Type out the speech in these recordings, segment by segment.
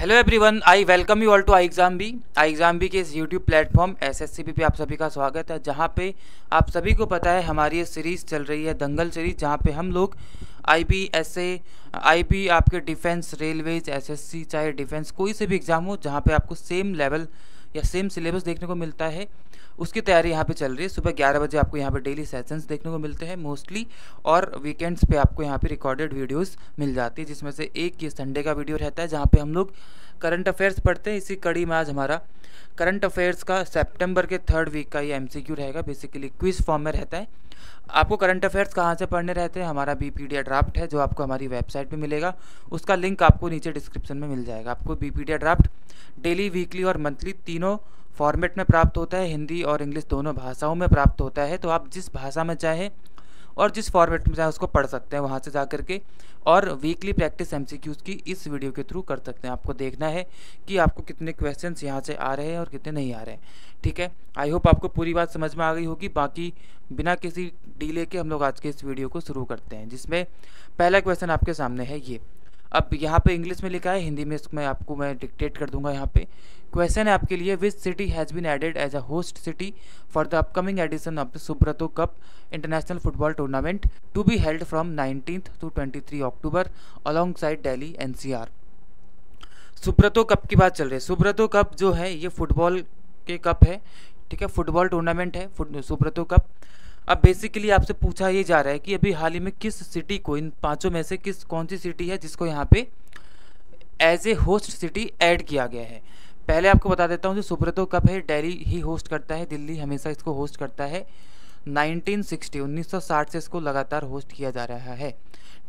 Hello everyone, I welcome you all to I exam B के इस YouTube platform SSCB पे आप सभी का स्वागत है। जहां पे आप सभी को पता है हमारी ये सीरीज़ चल रही है दंगल सीरीज, जहां पे हम लोग आईबी, एसए, आईबी, आपके डिफेंस, रेलवेज, एसएससी, चाहे डिफेंस कोई से भी एग्ज़ाम हो जहां पे आपको सेम लेवल या सेम सिलेबस देखने को मिलता है, उसकी तैयारी यहाँ पे चल रही है। सुबह 11 बजे आपको यहाँ पे डेली सेशंस देखने को मिलते हैं मोस्टली, और वीकेंड्स पे आपको यहाँ पे रिकॉर्डेड वीडियोस मिल जाती है, जिसमें से एक ये संडे का वीडियो रहता है जहाँ पे हम लोग करंट अफेयर्स पढ़ते हैं। इसी कड़ी में आज हमारा करंट अफेयर्स का सितंबर के 3rd वीक का ये एमसीक्यू रहेगा, बेसिकली क्विज फॉर्म में रहता है। आपको करंट अफेयर्स कहाँ से पढ़ने रहते हैं, हमारा बीपीडीए ड्राफ्ट है जो आपको हमारी वेबसाइट पे मिलेगा, उसका लिंक आपको नीचे डिस्क्रिप्शन में मिल जाएगा। आपको बीपीडीए ड्राफ्ट डेली, वीकली और मंथली तीनों फॉर्मेट में प्राप्त होता है, हिंदी और इंग्लिश दोनों भाषाओं में प्राप्त होता है। तो आप जिस भाषा में चाहें और जिस फॉर्मेट में चाहे उसको पढ़ सकते हैं वहाँ से जा करके, और वीकली प्रैक्टिस एमसीक्यूज़ की इस वीडियो के थ्रू कर सकते हैं। आपको देखना है कि आपको कितने क्वेश्चंस यहाँ से आ रहे हैं और कितने नहीं आ रहे हैं, ठीक है। आई होप आपको पूरी बात समझ में आ गई होगी। बाकी बिना किसी डिले के हम लोग आज के इस वीडियो को शुरू करते हैं, जिसमें पहला क्वेश्चन आपके सामने है ये। अब यहाँ पे इंग्लिश में लिखा है, हिंदी में इसमें आपको मैं डिक्टेट कर दूंगा। यहाँ पे क्वेश्चन है आपके लिए, which city has been added as a host city for the upcoming edition of the Subroto cup international football tournament to be held from 19th to 23 October alongside Delhi NCR. Subroto cup की बात चल रही है। Subroto cup जो है ये football के cup है, ठीक है, फुटबॉल टूर्नामेंट है सुब्रतो कप। अब बेसिकली आपसे पूछा ये जा रहा है कि अभी हाल ही में किस सिटी को, इन पांचों में से कौन सी सिटी है जिसको यहाँ पे as a host city add किया गया है। पहले आपको बता देता हूँ जो सुब्रतो कप है दिल्ली ही होस्ट करता है, दिल्ली हमेशा इसको होस्ट करता है। 1960 से इसको लगातार होस्ट किया जा रहा है,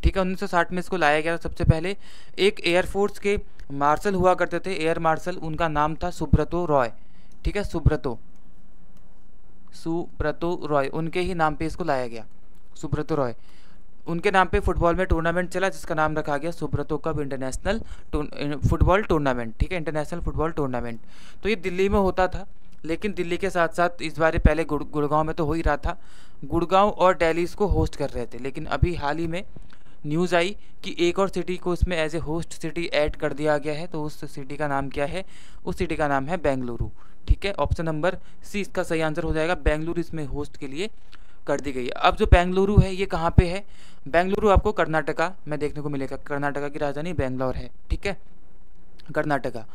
ठीक है। 1960 में इसको लाया गया। सबसे पहले एक एयरफोर्स के मार्शल हुआ करते थे, एयर मार्शल, उनका नाम था सुब्रतो रॉय, ठीक है, सुब्रतो रॉय, उनके ही नाम पे इसको लाया गया, सुब्रतो रॉय। उनके नाम पे फुटबॉल में टूर्नामेंट चला जिसका नाम रखा गया Subroto cup international football tournament, ठीक है, इंटरनेशनल फुटबॉल टूर्नामेंट। तो ये दिल्ली में होता था, लेकिन दिल्ली के साथ साथ इस बार पहले गुड़गांव में तो हो ही रहा था, गुड़गांव और दिल्ली इसको होस्ट कर रहे थे। लेकिन अभी हाल ही में न्यूज़ आई कि एक और सिटी को इसमें as a host city add कर दिया गया है। तो उस सिटी का नाम क्या है? उस सिटी का नाम है बेंगलुरु, ठीक है। ऑप्शन नंबर सी इसका सही आंसर हो जाएगा, बेंगलुरु इसमें होस्ट के लिए कर दी गई है। अब जो बेंगलुरु है ये कहाँ पे है? बेंगलुरु आपको कर्नाटका में देखने को मिलेगा, कर्नाटका की राजधानी बेंगलोर है, ठीक है, कर्नाटका,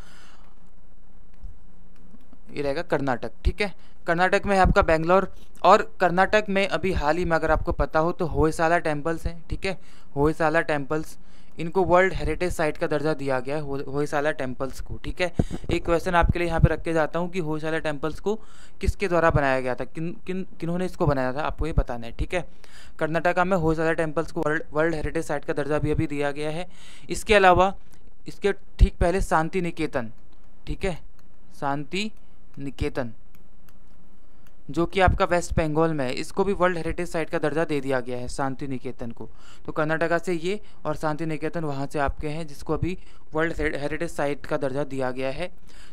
ये रहेगा कर्नाटक, ठीक है। कर्नाटक में है आपका बेंगलोर। और कर्नाटक में अभी हाल ही में अगर आपको पता हो तो होयसाला टेम्पल्स हैं, ठीक है, होयसाला टेम्पल्स, इनको वर्ल्ड हेरिटेज साइट का दर्जा दिया गया है होयसाला टेम्पल्स को, ठीक है। एक क्वेश्चन आपके लिए यहाँ पे रख के जाता हूँ कि होयसाला टेम्पल्स को किसके द्वारा बनाया गया था, किन्होंने इसको बनाया था, आपको ये बताना है, ठीक है। कर्नाटका में होयसाला टेम्पल्स को वर्ल्ड हेरिटेज साइट का दर्जा भी अभी दिया गया है। इसके अलावा इसके ठीक पहले शांति निकेतन, ठीक है, शांति निकेतन जो कि आपका वेस्ट बंगाल में है, इसको भी वर्ल्ड हेरिटेज साइट का दर्जा दे दिया गया है, शांति निकेतन को। तो कर्नाटका से ये और शांति निकेतन वहाँ से आपके हैं जिसको अभी वर्ल्ड हेरिटेज साइट का दर्जा दिया गया है।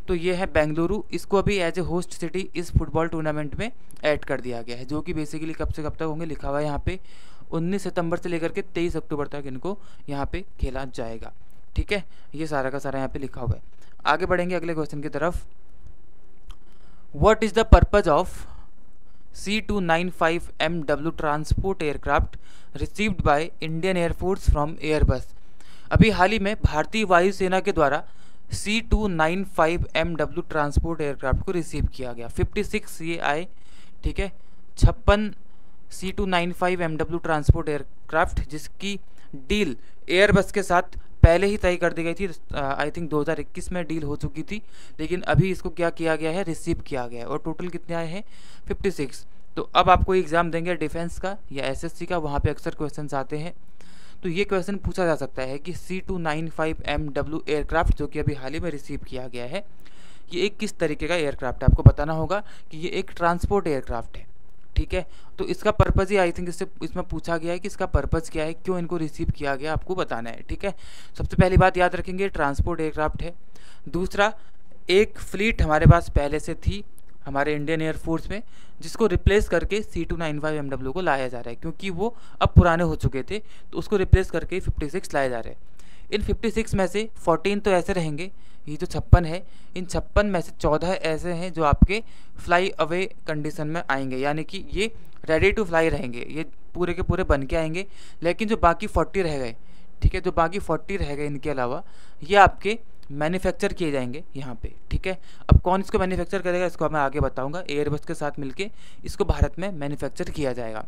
तो ये है बेंगलुरु, इसको अभी एज ए होस्ट सिटी इस फुटबॉल टूर्नामेंट में ऐड कर दिया गया है, जो कि बेसिकली कब से कब तक होंगे लिखा हुआ है यहाँ पे, 19 सितंबर से लेकर के 23 अक्टूबर तक इनको यहाँ पे खेला जाएगा, ठीक है। ये सारा का सारा यहाँ पे लिखा हुआ है। आगे बढ़ेंगे अगले क्वेश्चन की तरफ। What is the purpose of C295 MW transport aircraft received by Indian Air Force from Airbus? अभी हाल ही में भारतीय वायुसेना के द्वारा C295 MW ट्रांसपोर्ट एयरक्राफ्ट को रिसीव किया गया। 56 ये आए, ठीक है, 56 C295 MW ट्रांसपोर्ट एयरक्राफ्ट जिसकी डील एयरबस के साथ पहले ही तय कर दी गई थी। आई थिंक 2021 में डील हो चुकी थी, लेकिन अभी इसको क्या किया गया है, रिसीव किया गया है। और टोटल कितने आए हैं? 56। तो अब आपको एग्जाम देंगे डिफेंस का या एसएससी का, वहाँ पे अक्सर क्वेश्चंस आते हैं। तो ये क्वेश्चन पूछा जा सकता है कि C295 MW एयरक्राफ्ट जो कि अभी हाल ही में रिसीव किया गया है, ये एक किस तरीके का एयरक्राफ्ट है। आपको बताना होगा कि ये एक ट्रांसपोर्ट एयरक्राफ्ट है, ठीक है। तो इसका पर्पज़ ही आई थिंक इसमें पूछा गया है कि इसका पर्पज़ क्या है, क्यों इनको रिसीव किया गया, आपको बताना है, ठीक है। सबसे पहली बात याद रखेंगे, ट्रांसपोर्ट एयरक्राफ्ट है। दूसरा, एक फ्लीट हमारे पास पहले से थी हमारे इंडियन एयरफोर्स में, जिसको रिप्लेस करके C295 MW को लाया जा रहा है, क्योंकि वो अब पुराने हो चुके थे, तो उसको रिप्लेस करके 56 लाए जा रहे हैं। इन 56 में से 14 तो ऐसे रहेंगे, ये जो 56 है, इन 56 में से 14 ऐसे हैं जो आपके फ्लाई अवे कंडीशन में आएंगे, यानी कि ये रेडी टू फ्लाई रहेंगे, ये पूरे के पूरे बन के आएंगे। लेकिन जो बाकी 40 रह गए, ठीक है, जो बाकी 40 रह गए इनके अलावा, ये आपके मैन्युफैक्चर किए जाएंगे यहाँ पे, ठीक है। अब कौन इसको मैन्युफैक्चर करेगा इसको मैं आगे बताऊँगा। एयरबस के साथ मिलके इसको भारत में मैन्युफैक्चर किया जाएगा।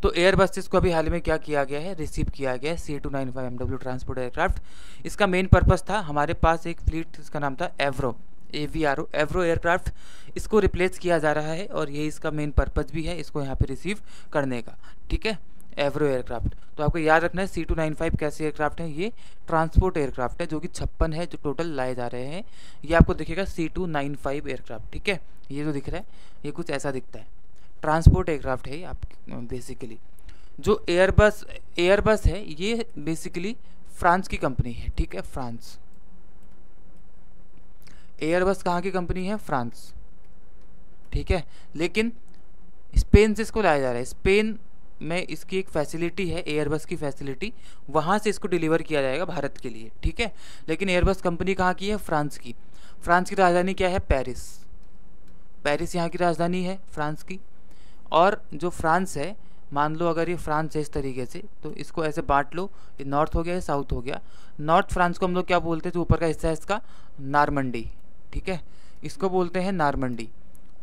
तो एयरबस को अभी हाल में क्या किया गया है, रिसीव किया गया है C295 MW ट्रांसपोर्ट एयरक्राफ्ट। इसका मेन पर्पस था, हमारे पास एक फ्लीट इसका नाम था एवरो, AVRO, एवरो एयरक्राफ्ट, इसको रिप्लेस किया जा रहा है और यही इसका मेन पर्पस भी है, इसको यहाँ पे रिसीव करने का, ठीक है, एवरो एयरक्राफ्ट। तो आपको याद रखना है C295 कैसे एयरक्राफ्ट है, ये ट्रांसपोर्ट एयरक्राफ्ट है, जो कि 56 है जो टोटल लाए जा रहे हैं। ये आपको दिखेगा C295 एयरक्राफ्ट, ठीक है, ये जो दिख रहा है ये कुछ ऐसा दिखता है, ट्रांसपोर्ट एयरक्राफ्ट है ये आप बेसिकली। जो एयरबस है ये बेसिकली फ्रांस की कंपनी है, ठीक है, फ्रांस। एयरबस कहाँ की कंपनी है, फ्रांस, ठीक है। लेकिन स्पेन से इसको लाया जा रहा है, स्पेन में इसकी एक फैसिलिटी है, एयरबस की फैसिलिटी, वहाँ से इसको डिलीवर किया जाएगा भारत के लिए, ठीक है। लेकिन एयरबस कंपनी कहाँ की है, फ्रांस की। फ्रांस की राजधानी क्या है, पेरिस, पेरिस यहाँ की राजधानी है फ्रांस की। और जो फ्रांस है, मान लो अगर ये फ्रांस है इस तरीके से, तो इसको ऐसे बांट लो, ये नॉर्थ हो गया, ये साउथ हो गया। नॉर्थ फ्रांस को हम लोग क्या बोलते हैं, जो ऊपर का हिस्सा है इसका, नारमंडी, ठीक है, इसको बोलते हैं नारमंडी।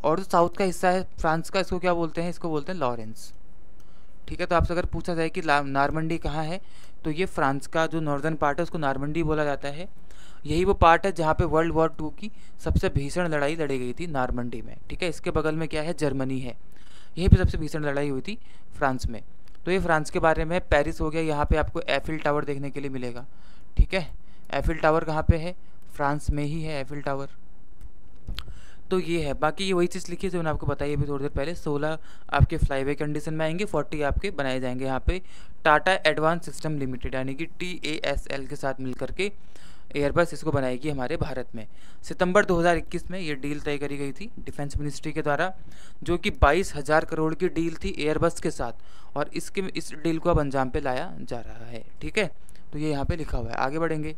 और जो साउथ का हिस्सा है फ्रांस का, इसको क्या बोलते हैं, इसको बोलते हैं लॉरेंस, ठीक है। तो आपसे अगर पूछा जाए कि नारमंडी कहाँ है, तो ये फ्रांस का जो नॉर्दर्न पार्ट है उसको नारमंडी बोला जाता है। यही वो पार्ट है जहाँ पे वर्ल्ड वॉर 2 की सबसे भीषण लड़ाई लड़ी गई थी, नारमंडी में, ठीक है। इसके बगल में क्या है, जर्मनी है, यहीं पे सबसे भीषण लड़ाई हुई थी फ्रांस में। तो ये फ्रांस के बारे में। पेरिस हो गया, यहाँ पे आपको एफिल टावर देखने के लिए मिलेगा, ठीक है। एफिल टावर कहाँ पे है, फ्रांस में ही है एफिल टावर। तो ये है, बाकी ये वही चीज़ लिखी है जो मैंने आपको बताई अभी थोड़ी देर पहले। 16 आपके फ्लाईवे कंडीशन में आएंगे, 40 आपके बनाए जाएंगे यहाँ पे टाटा एडवांस सिस्टम लिमिटेड यानी कि TASL के साथ मिल करके एयरबस इसको बनाएगी हमारे भारत में। सितंबर 2021 में ये डील तय करी गई थी डिफेंस मिनिस्ट्री के द्वारा, जो कि 22,000 करोड़ की डील थी एयरबस के साथ, और इस डील को अब अंजाम पे लाया जा रहा है, ठीक है। तो ये यहाँ पे लिखा हुआ है। आगे बढ़ेंगे,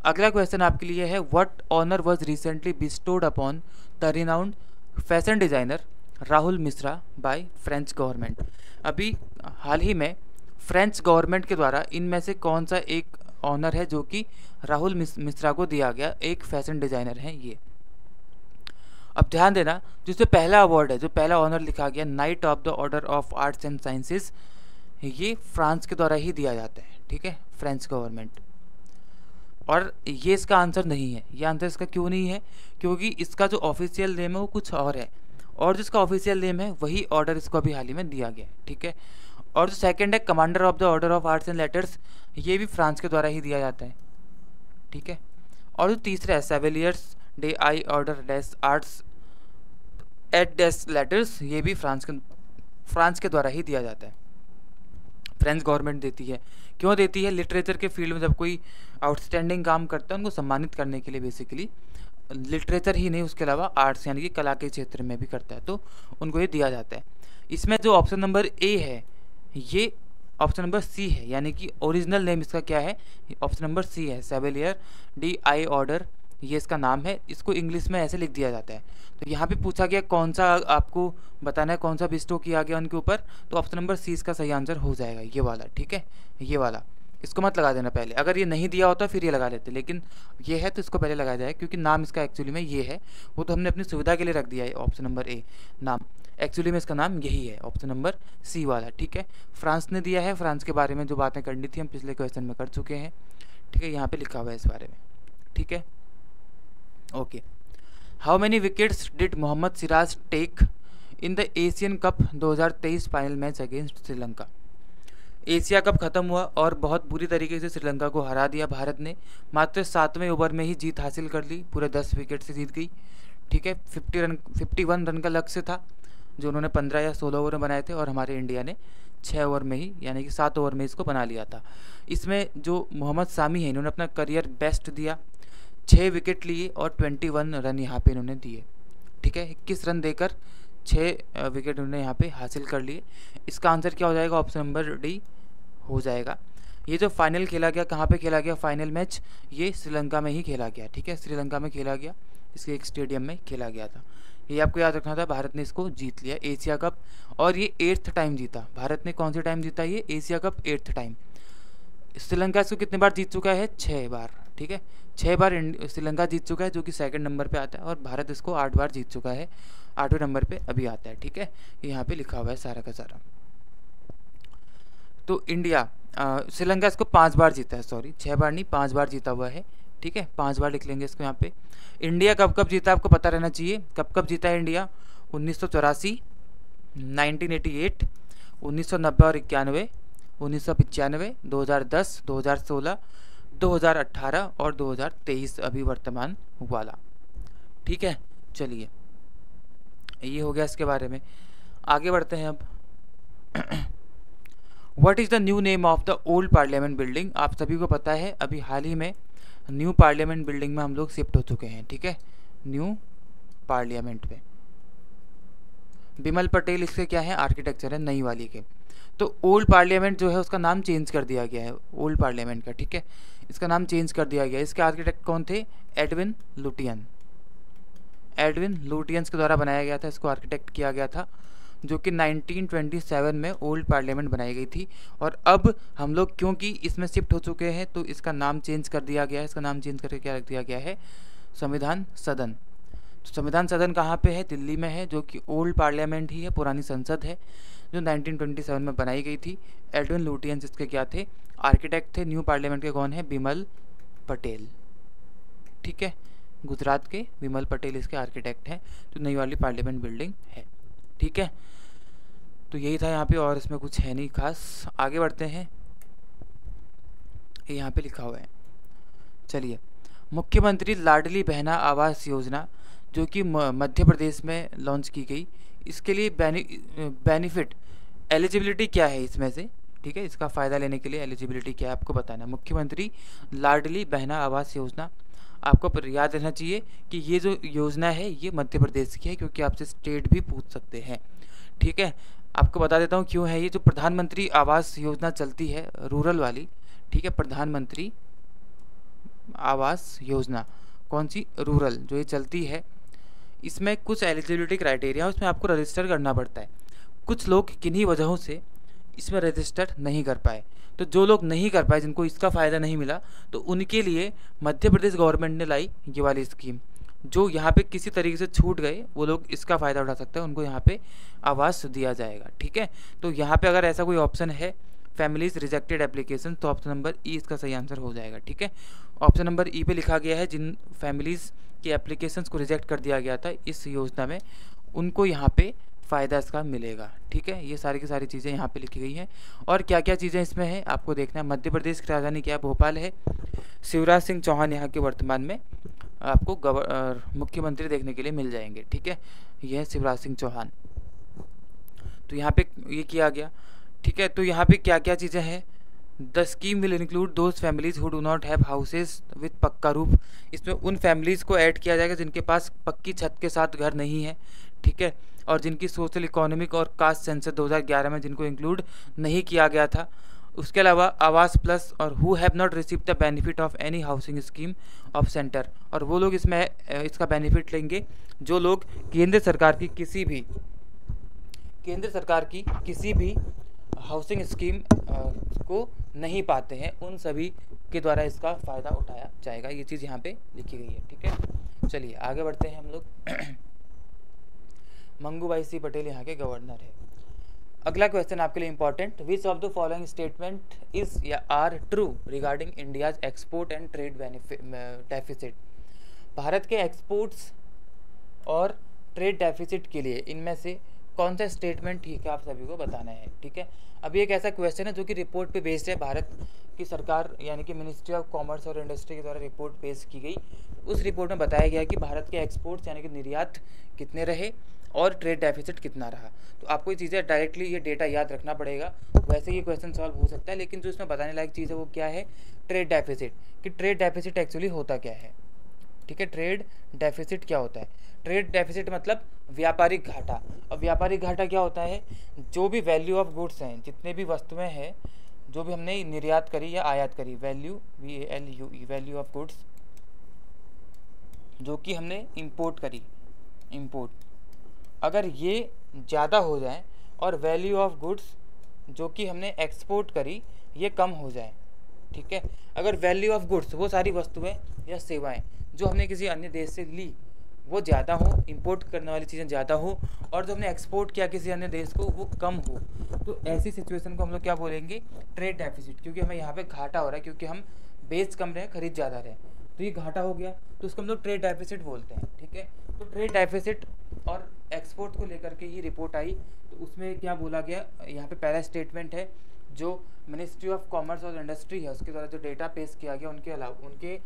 अगला क्वेश्चन आपके लिए है, what honour was recently bestowed upon the renowned fashion designer Rahul Mishra by French government. अभी हाल ही में फ्रेंच गवर्नमेंट के द्वारा इनमें से कौन सा एक ऑनर है जो कि राहुल मिश्रा को दिया गया, एक फैशन डिजाइनर हैं ये। अब ध्यान देना, जिससे पहला अवार्ड है, जो पहला ऑनर लिखा गया, night of the order of arts and sciences, ये फ्रांस के द्वारा ही दिया जाता है, ठीक है, फ्रेंच गवर्नमेंट। और ये इसका आंसर नहीं है। ये आंसर इसका क्यों नहीं है, क्योंकि इसका जो ऑफिशियल नेम है वो कुछ और है, और जिसका ऑफिशियल नेम है वही ऑर्डर इसको अभी हाल ही में दिया गया, ठीक है। और जो सेकंड है, commander of the order of arts and letters, ये भी फ्रांस के द्वारा ही दिया जाता है, ठीक है। और जो तीसरा है, Chevaliers de l' Ordre des Arts et des Lettres, ये भी फ्रांस के द्वारा ही दिया जाता है, फ्रेंच गवर्नमेंट देती है। क्यों देती है, लिटरेचर के फील्ड में जब कोई आउटस्टैंडिंग काम करता है उनको सम्मानित करने के लिए, बेसिकली लिटरेचर ही नहीं उसके अलावा आर्ट्स यानी कि कला के क्षेत्र में भी करता है, तो उनको ये दिया जाता है। इसमें जो ऑप्शन नंबर ए है, ये ऑप्शन नंबर सी है, यानी कि ओरिजिनल नेम इसका क्या है, ऑप्शन नंबर सी है, सेवेलियर डी आई ऑर्डर, ये इसका नाम है। इसको इंग्लिश में ऐसे लिख दिया जाता है। तो यहाँ पे पूछा गया कौन सा आपको बताना है, कौन सा बिस्टो किया गया उनके ऊपर, तो ऑप्शन नंबर सी इसका सही आंसर हो जाएगा, ये वाला, ठीक है, ये वाला। इसको मत लगा देना पहले, अगर ये नहीं दिया होता फिर ये लगा लेते, लेकिन ये है तो इसको पहले लगाया जाए, क्योंकि नाम इसका एक्चुअली में ये है, वो तो हमने अपनी सुविधा के लिए रख दिया है ऑप्शन नंबर ए नाम, एक्चुअली में इसका नाम यही है, ऑप्शन नंबर सी वाला, ठीक है। फ्रांस ने दिया है, फ्रांस के बारे में जो बातें करनी थी हम पिछले क्वेश्चन में कर चुके हैं, ठीक है, यहाँ पे लिखा हुआ है इस बारे में, ठीक है, okay. How many wickets did Mohammed Siraj take in the Asian cup 2023 final match against Sri Lanka. Asia cup खत्म हुआ और बहुत बुरी तरीके से श्रीलंका को हरा दिया भारत ने, मात्र 7वें ओवर में ही जीत हासिल कर ली, पूरे 10 विकेट से जीत गई, ठीक है। 51 रन का लक्ष्य था जो उन्होंने 15 या 16 ओवर में बनाए थे, और हमारे इंडिया ने 6 ओवर में ही यानी कि 7 ओवर में इसको बना लिया था। इसमें जो मोहम्मद सामी है, इन्होंने अपना करियर बेस्ट दिया, 6 विकेट लिए और 21 रन यहाँ पे इन्होंने दिए, ठीक है। 21 रन देकर 6 विकेट उन्होंने यहाँ पे हासिल कर लिए। इसका आंसर क्या हो जाएगा, ऑप्शन नंबर डी हो जाएगा। ये जो फाइनल खेला गया, कहाँ पे खेला गया फाइनल मैच, ये श्रीलंका में ही खेला गया, ठीक है, श्रीलंका में खेला गया, इसके एक स्टेडियम में खेला गया था। ये आपको याद रखना था। भारत ने इसको जीत लिया एशिया कप, और ये 8th टाइम जीता। भारत ने कौन सी टाइम जीता ये Asia cup? 8th time. Sri Lanka इसको कितने बार जीत चुका है? 6 बार, ठीक है, 6 बार श्रीलंका जीत चुका है, जो कि सेकंड नंबर पे आता है, और भारत इसको 8 बार जीत चुका है, 8वें नंबर पे अभी आता है, ठीक है, यहाँ पे लिखा हुआ है सारा का सारा। तो इंडिया, श्रीलंका इसको 5 बार जीता है, सॉरी 6 बार नहीं, 5 बार जीता हुआ है, ठीक है, 5 बार लिख लेंगे इसको यहाँ पे। इंडिया कब कब जीता आपको पता रहना चाहिए, कब कब जीता है इंडिया? 1984, 1988, 1990 और 91, 1995, 2010, 2016, 2018 और 2023 अभी वर्तमान वाला, ठीक है। चलिए, ये हो गया इसके बारे में। आगे बढ़ते हैं अब। What is the new name of the old parliament building? आप सभी को पता है, अभी हाल ही में न्यू पार्लियामेंट बिल्डिंग में हम लोग शिफ्ट हो चुके हैं, ठीक है, न्यू पार्लियामेंट पे। बिमल पटेल इसके क्या है? आर्किटेक्चर है नई वाली के। तो ओल्ड पार्लियामेंट जो है उसका नाम चेंज कर दिया गया है, ओल्ड पार्लियामेंट का, ठीक है, इसका नाम चेंज कर दिया गया। इसके आर्किटेक्ट कौन थे? Edwin Lutyens. एडविन लुटियंस के द्वारा बनाया गया था, इसको आर्किटेक्ट किया गया था, जो कि 1927 में ओल्ड पार्लियामेंट बनाई गई थी। और अब हम लोग क्योंकि इसमें शिफ्ट हो चुके हैं तो इसका नाम चेंज कर दिया गया है। इसका नाम चेंज करके क्या रख दिया गया है? संविधान सदन। तो संविधान सदन कहाँ पे है? दिल्ली में है, जो कि ओल्ड पार्लियामेंट ही है, पुरानी संसद है, जो 1927 में बनाई गई थी। एडविन लुटियंस इसके क्या थे? आर्किटेक्ट थे। न्यू पार्लियामेंट के कौन है? बिमल पटेल, ठीक है, गुजरात के बिमल पटेल इसके आर्किटेक्ट हैं, जो नई वाली पार्लियामेंट बिल्डिंग है, ठीक है। तो यही था यहाँ पे, और इसमें कुछ है नहीं खास। आगे बढ़ते हैं, यहाँ पे लिखा हुआ है, चलिए, मुख्यमंत्री लाडली बहना आवास योजना, जो कि मध्य प्रदेश में लॉन्च की गई, इसके लिए बेनिफिट एलिजिबिलिटी क्या है इसमें से, ठीक है, इसका फ़ायदा लेने के लिए एलिजिबिलिटी क्या है आपको बताना। मुख्यमंत्री लाडली बहना आवास योजना, आपको याद रहना चाहिए कि ये जो योजना है ये मध्य प्रदेश की है, क्योंकि आपसे स्टेट भी पूछ सकते हैं, ठीक है। आपको बता देता हूँ क्यों है ये। जो प्रधानमंत्री आवास योजना चलती है रूरल वाली, ठीक है, प्रधानमंत्री आवास योजना कौन सी? रूरल, जो ये चलती है, इसमें कुछ एलिजिबिलिटी क्राइटेरिया है, उसमें आपको रजिस्टर करना पड़ता है। कुछ लोग किन्हीं वजहों से इसमें रजिस्टर नहीं कर पाए, तो जो लोग नहीं कर पाए, जिनको इसका फ़ायदा नहीं मिला, तो उनके लिए मध्य प्रदेश गवर्नमेंट ने लाई ये वाली स्कीम। जो यहाँ पे किसी तरीके से छूट गए वो लोग इसका फ़ायदा उठा सकते हैं, उनको यहाँ पे आवास दिया जाएगा, ठीक है। तो यहाँ पे अगर ऐसा कोई ऑप्शन है, फैमिलीज रिजेक्टेड एप्लीकेशन, तो ऑप्शन नंबर ई इसका सही आंसर हो जाएगा, ठीक है। ऑप्शन नंबर ई पे लिखा गया है जिन फैमिलीज़ की एप्लीकेशंस को रिजेक्ट कर दिया गया था इस योजना में, उनको यहाँ पे फ़ायदा इसका मिलेगा, ठीक है। ये सारी की सारी चीज़ें यहाँ पे लिखी गई हैं। और क्या क्या चीज़ें इसमें हैं आपको देखना है। मध्य प्रदेश की राजधानी क्या है? भोपाल है। शिवराज सिंह चौहान यहाँ के वर्तमान में आपको मुख्यमंत्री देखने के लिए मिल जाएंगे, ठीक है। यह है शिवराज सिंह चौहान। तो यहाँ पे ये किया गया, ठीक है। तो यहाँ पे क्या क्या चीज़ें हैं? The scheme will include those families who do not have houses with पक्का रूफ। इसमें उन फैमिलीज़ को ऐड किया जाएगा जिनके पास पक्की छत के साथ घर नहीं है, ठीक है, और जिनकी सोशल इकोनॉमिक और कास्ट सेंसस 2011 में जिनको इंक्लूड नहीं किया गया था। उसके अलावा आवास प्लस और who have not receive the benefit of any housing scheme of centre, और वो लोग इसमें इसका बेनिफिट लेंगे जो लोग केंद्र सरकार की किसी भी हाउसिंग स्कीम को नहीं पाते हैं, उन सभी के द्वारा इसका फ़ायदा उठाया जाएगा। ये चीज़ यहाँ पे लिखी गई है, ठीक है। चलिए आगे बढ़ते हैं हम लोग। मंगूभाई सी पटेल यहाँ के गवर्नर है। अगला क्वेश्चन आपके लिए important, which of the following statement is या are true regarding India's export and trade deficit. भारत के एक्सपोर्ट्स और ट्रेड डेफिसिट के लिए इनमें से कौन सा स्टेटमेंट ठीक है आप सभी को बताना है, ठीक है। अभी एक ऐसा क्वेश्चन है जो कि रिपोर्ट पे बेस्ड है, भारत की सरकार यानी कि मिनिस्ट्री ऑफ कॉमर्स और इंडस्ट्री के द्वारा रिपोर्ट पेश की गई। उस रिपोर्ट में बताया गया कि भारत के एक्सपोर्ट्स यानी कि निर्यात कितने रहे और ट्रेड डेफिसिट कितना रहा। तो आपको ये चीज़ें डायरेक्टली ये डेटा याद रखना पड़ेगा, वैसे ये क्वेश्चन सॉल्व हो सकता है, लेकिन जो इसमें बताने लायक चीज़ है वो क्या है? ट्रेड डेफिसिट, कि ट्रेड डेफिसिट एक्चुअली होता क्या है, ठीक है। ट्रेड डेफिसिट क्या होता है? ट्रेड डेफिसिट मतलब व्यापारिक घाटा। और व्यापारिक घाटा क्या होता है? जो भी वैल्यू ऑफ गुड्स हैं, जितने भी वस्तुएं हैं जो भी हमने निर्यात करी या आयात करी, value VALUE value of goods जो कि हमने इंपोर्ट करी, इंपोर्ट, अगर ये ज़्यादा हो जाए और वैल्यू ऑफ गुड्स जो कि हमने एक्सपोर्ट करी ये कम हो जाए, ठीक है। अगर वैल्यू ऑफ गुड्स वो सारी वस्तुएं या सेवाएं जो हमने किसी अन्य देश से ली वो ज़्यादा हो, इंपोर्ट करने वाली चीज़ें ज़्यादा हो, और जो हमने एक्सपोर्ट किया किसी अन्य देश को वो कम हो, तो ऐसी सिचुएशन को हम लोग क्या बोलेंगे, ट्रेड डेफिसिट। क्योंकि हमें यहाँ पे घाटा हो रहा है, क्योंकि हम बेच कम रहे खरीद ज़्यादा रहे, तो ये घाटा हो गया, तो उसको हम लोग ट्रेड डेफिसिट बोलते हैं, ठीक है। तो ट्रेड डेफिसिट और एक्सपोर्ट को लेकर के ही रिपोर्ट आई, तो उसमें क्या बोला गया, यहाँ पे पहला स्टेटमेंट है जो मिनिस्ट्री ऑफ कॉमर्स और इंडस्ट्री है उसके द्वारा जो डेटा पेश किया गया उनके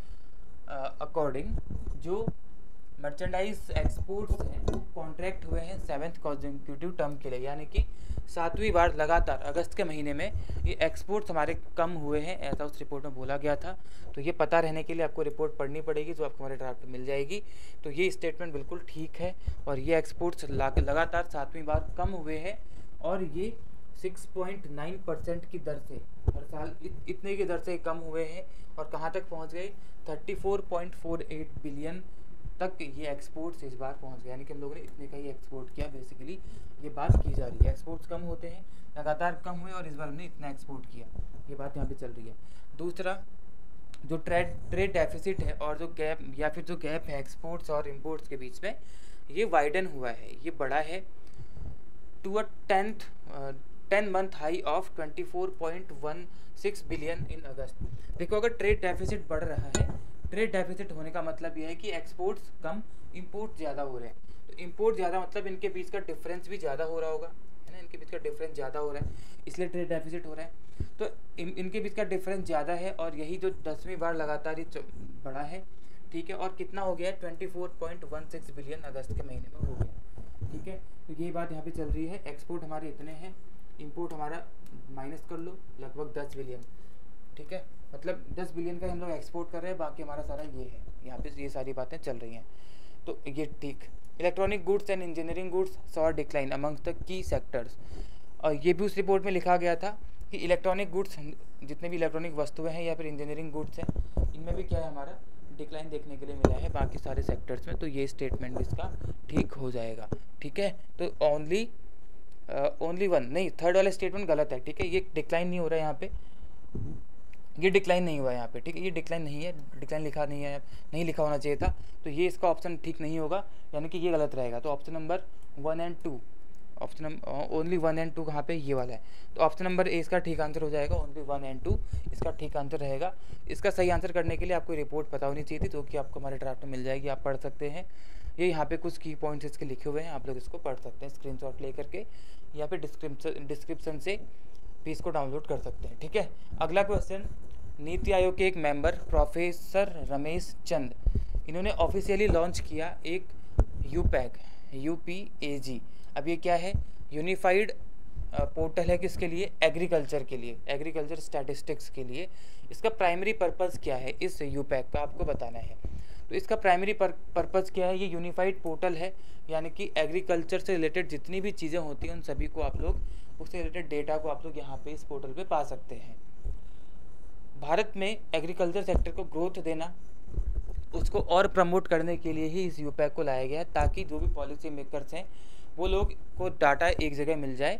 अकॉर्डिंग जो मर्चेंडाइज एक्सपोर्ट्स हैं कॉन्ट्रैक्ट हुए हैं 7th कॉन्जिक्यूटिव टर्म के लिए, यानी कि 7वीं बार लगातार अगस्त के महीने में ये एक्सपोर्ट्स हमारे कम हुए हैं, ऐसा उस रिपोर्ट में बोला गया था। तो ये पता रहने के लिए आपको रिपोर्ट पढ़नी पड़ेगी जो आपको हमारे ड्राफ्ट में मिल जाएगी। तो ये स्टेटमेंट बिल्कुल ठीक है, और ये एक्सपोर्ट्स लगातार 7वीं बार कम हुए हैं, और ये 6.9% की दर से हर साल इतने की दर से कम हुए हैं, और कहाँ तक पहुँच गए, 34.48 बिलियन तक ये एक्सपोर्ट्स इस बार पहुंच गए, यानी कि हम लोगों ने इतने का ही एक्सपोर्ट किया। बेसिकली ये बात की जा रही है, एक्सपोर्ट्स कम होते हैं, लगातार कम हुए, और इस बार हमने इतना एक्सपोर्ट किया, ये बात यहाँ पे चल रही है। दूसरा जो ट्रेड डेफिसिट है और जो गैप या फिर जो गैप है एक्सपोर्ट्स और इम्पोर्ट्स के बीच में, ये वाइडन हुआ है, ये बढ़ा है to a 10 month high of 24.16 billion in August. देखो अगर ट्रेड डेफिसिट बढ़ रहा है, ट्रेड डेफिसिट होने का मतलब यह है कि एक्सपोर्ट्स कम इंपोर्ट ज़्यादा हो रहे हैं, तो इंपोर्ट ज़्यादा मतलब इनके बीच का डिफरेंस भी ज़्यादा हो रहा होगा, है ना, इनके बीच का डिफरेंस ज़्यादा हो रहा है, इसलिए ट्रेड डेफिसिट हो रहा है। तो इनके बीच का डिफरेंस ज़्यादा है, और यही जो 10वीं बार लगातार ये बढ़ा है, ठीक है। और कितना हो गया है, 24.16 बिलियन अगस्त के महीने में हो गया, ठीक है। तो यही बात यहाँ पे चल रही है, एक्सपोर्ट हमारे इतने हैं, इंपोर्ट हमारा माइनस कर लो लगभग 10 बिलियन, ठीक है, मतलब 10 बिलियन का हम लोग एक्सपोर्ट कर रहे हैं, बाकी हमारा सारा ये है, यहाँ पे ये सारी बातें चल रही हैं, तो ये ठीक। Electronic goods and engineering goods saw decline amongst the key sectors, और ये भी उस रिपोर्ट में लिखा गया था कि इलेक्ट्रॉनिक गुड्स जितने भी इलेक्ट्रॉनिक वस्तुएं हैं या फिर इंजीनियरिंग गुड्स हैं, इनमें भी क्या है, हमारा डिक्लाइन देखने के लिए मिला है बाकी सारे सेक्टर्स में, तो ये स्टेटमेंट इसका ठीक हो जाएगा, ठीक है। तो ओनली वन नहीं, थर्ड वाला स्टेटमेंट गलत है, ठीक है, ये डिक्लाइन नहीं हो रहा है यहाँ पे, ये डिक्लाइन नहीं हुआ यहाँ पे, ठीक है, ये डिक्लाइन नहीं है, डिक्लाइन लिखा नहीं है, नहीं लिखा होना चाहिए था, तो ये इसका ऑप्शन ठीक नहीं होगा, यानी कि ये गलत रहेगा। तो ऑप्शन नंबर 1 और 2, ऑप्शन ओनली 1 और 2 कहाँ पे, ये वाला है, तो ऑप्शन नंबर ए इसका ठीक आंसर हो जाएगा, ओनली 1 और 2 इसका ठीक आंसर रहेगा। इसका सही आंसर करने के लिए आपको रिपोर्ट पता होनी चाहिए थी, जो कि आपको हमारे ड्राफ्ट में मिल जाएगी, आप पढ़ सकते हैं। ये यहाँ पे कुछ की पॉइंट्स इसके लिखे हुए हैं, आप लोग इसको पढ़ सकते हैं स्क्रीनशॉट ले करके, या फिर डिस्क्रिप्शन से भी इसको डाउनलोड कर सकते हैं, ठीक है। अगला क्वेश्चन, नीति आयोग के एक मेंबर प्रोफेसर रमेश चंद, इन्होंने ऑफिशियली लॉन्च किया एक यूपैग, UPAG। अब ये क्या है, यूनिफाइड पोर्टल है, किसके लिए, एग्रीकल्चर के लिए, एग्रीकल्चर स्टैटिस्टिक्स के लिए। इसका प्राइमरी पर्पस क्या है, इस यूपैग का आपको बताना है। तो इसका प्राइमरी पर्पस क्या है, ये यूनिफाइड पोर्टल है, यानी कि एग्रीकल्चर से रिलेटेड जितनी भी चीज़ें होती हैं उन सभी को आप लोग, उससे रिलेटेड डेटा को आप लोग यहाँ पे इस पोर्टल पे पा सकते हैं। भारत में एग्रीकल्चर सेक्टर को ग्रोथ देना, उसको और प्रमोट करने के लिए ही इस यूपैग को लाया गया है, ताकि जो भी पॉलिसी मेकर्स हैं वो लोग को डाटा एक जगह मिल जाए,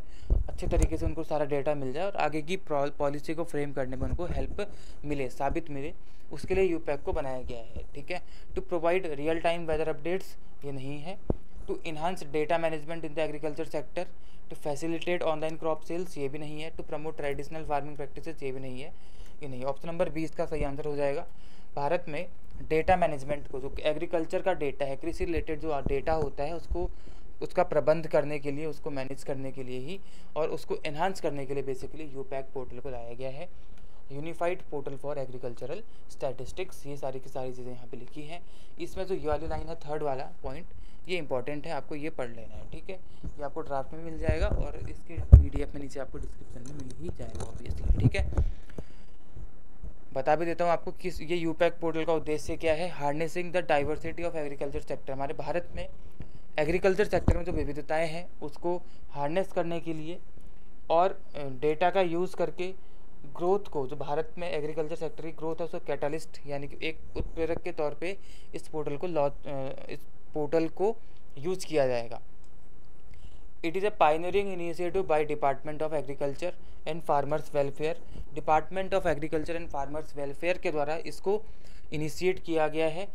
अच्छे तरीके से उनको सारा डेटा मिल जाए, और आगे की पॉलिसी को फ्रेम करने में उनको हेल्प मिले, साबित मिले, उसके लिए यूपैग को बनाया गया है, ठीक है। To provide real time weather updates, ये नहीं है। To enhance data management in the agriculture sector, to facilitate online crop sales, ये भी नहीं है। To promote traditional farming practices, ये भी नहीं है, ये नहीं। ऑप्शन नंबर 20 का सही आंसर हो जाएगा। भारत में डेटा मैनेजमेंट को, जो एग्रीकल्चर का डेटा है, कृषि रिलेटेड जो डेटा होता है, उसको उसका प्रबंध करने के लिए, उसको मैनेज करने के लिए ही, और उसको एनहांस करने के लिए बेसिकली यूपैग पोर्टल को लाया गया है, unified portal for agricultural statistics. ये सारी की सारी चीज़ें यहाँ पे लिखी हैं। इसमें जो ये वाली लाइन है, थर्ड वाला पॉइंट, ये इंपॉर्टेंट है, आपको ये पढ़ लेना है, ठीक है। ये आपको ड्राफ्ट में मिल जाएगा, और इसके PDF में नीचे आपको डिस्क्रिप्शन में मिल ही जाएगा ऑब्वियसली, ठीक है। बता भी देता हूँ आपको किस, ये यूपैग पोर्टल का उद्देश्य क्या है, harnessing the diversity of agriculture sector. हमारे भारत में एग्रीकल्चर सेक्टर में जो विविधताएं हैं उसको हार्नेस करने के लिए, और डेटा का यूज़ करके ग्रोथ को, जो भारत में एग्रीकल्चर सेक्टर की ग्रोथ है उसको कैटलिस्ट यानी कि एक उत्प्रेरक के तौर पे इस पोर्टल को यूज किया जाएगा। It is a pioneering initiative by department of agriculture and farmers welfare. Department of agriculture and farmers welfare के द्वारा इसको इनिशिएट किया गया है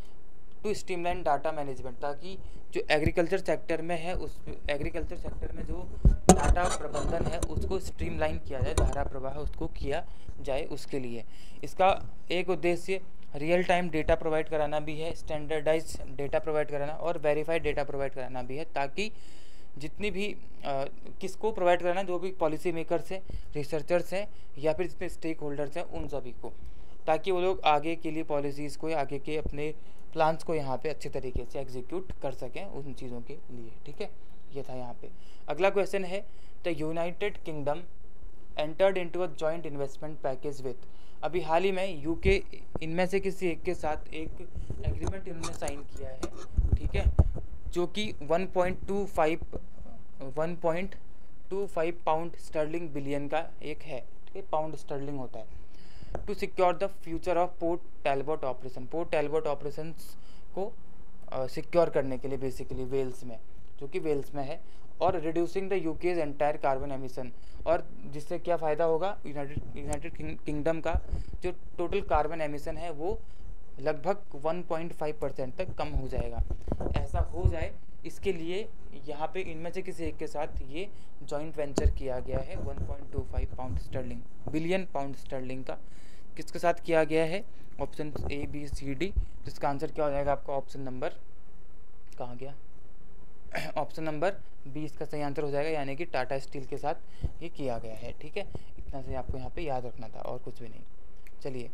टू स्ट्रीमलाइन डाटा मैनेजमेंट, ताकि जो एग्रीकल्चर सेक्टर में है उस एग्रीकल्चर सेक्टर में जो डाटा प्रबंधन है उसको स्ट्रीमलाइन किया जाए, धारा प्रवाह उसको किया जाए। उसके लिए इसका एक उद्देश्य रियल टाइम डेटा प्रोवाइड कराना भी है, स्टैंडर्डाइज डेटा प्रोवाइड कराना और वेरीफाइड डेटा प्रोवाइड कराना भी है, ताकि जितनी भी किसको प्रोवाइड कराना, जो भी पॉलिसी मेकर्स हैं, रिसर्चर्स हैं या फिर जितने स्टेक होल्डर्स हैं उन सभी को, ताकि वो लोग आगे के लिए पॉलिसीज़ को, आगे के अपने प्लान्स को यहाँ पे अच्छे तरीके से एग्जीक्यूट कर सकें उन चीज़ों के लिए। ठीक है, ये था यहाँ पे। अगला क्वेश्चन है, the United kingdom entered into a joint investment package with. अभी हाल ही में यूके इनमें से किसी एक के साथ एक एग्रीमेंट इन्होंने साइन किया है, ठीक है, जो कि 1.25 पाउंड स्टर्लिंग बिलियन का एक है, ठीक है, पाउंड स्टर्लिंग होता है, to secure the future of Port Talbot operation. Port Talbot operations को सिक्योर करने के लिए बेसिकली वेल्स में, जो कि वेल्स में है, और reducing the UK's entire carbon emission, और जिससे क्या फ़ायदा होगा, यूनाइटेड किंगडम का जो टोटल कार्बन एमिशन है वो लगभग 1.5% तक कम हो जाएगा। ऐसा हो जाए इसके लिए यहाँ पे इनमें से किसी एक के साथ ये जॉइंट वेंचर किया गया है 1.25 बिलियन पाउंड स्टर्लिंग का। किसके साथ किया गया है? Option A B C D, जिसका आंसर क्या हो जाएगा आपका ऑप्शन नंबर, कहाँ गया, ऑप्शन नंबर 20 का सही आंसर हो जाएगा, यानी कि टाटा स्टील के साथ ये किया गया है। ठीक है, इतना से आपको यहाँ पे याद रखना था और कुछ भी नहीं। चलिए,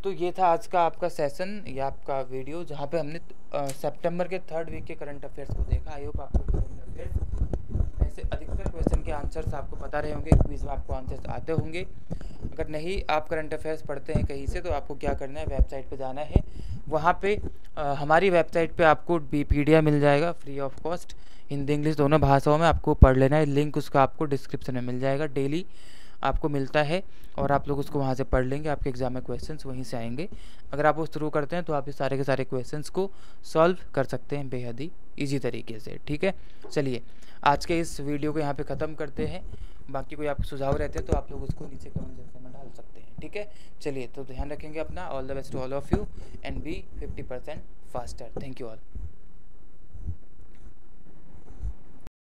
तो ये था आज का आपका सेशन या आपका वीडियो, जहाँ पे हमने सितंबर के 3rd वीक के करंट अफेयर्स को देखा। आई होप आपको करंट अफेयर्स में से अधिकतर क्वेश्चन के आंसर्स आपको पता रहे होंगे, क्विज में आपको आंसर्स आते होंगे। अगर नहीं आप करंट अफेयर्स पढ़ते हैं कहीं से, तो आपको क्या करना है, वेबसाइट पे जाना है। वहाँ पे हमारी वेबसाइट पे आपको बीपीडिया मिल जाएगा free of cost, Hindi English दोनों भाषाओं में, आपको पढ़ लेना है। लिंक उसका आपको डिस्क्रिप्शन में मिल जाएगा, डेली आपको मिलता है और आप लोग उसको वहाँ से पढ़ लेंगे। आपके एग्जाम में क्वेश्चंस वहीं से आएंगे। अगर आप वो शुरू करते हैं तो आप ये सारे के सारे क्वेश्चंस को सॉल्व कर सकते हैं बेहद ही ईजी तरीके से। ठीक है, चलिए आज के इस वीडियो को यहाँ पे ख़त्म करते हैं। बाकी कोई आपके सुझाव रहते हैं तो आप लोग उसको नीचे कमेंट सेक्शन में डाल सकते हैं। ठीक है, चलिए तो ध्यान रखेंगे अपना। All the best to all of you and be 50% faster. Thank you all.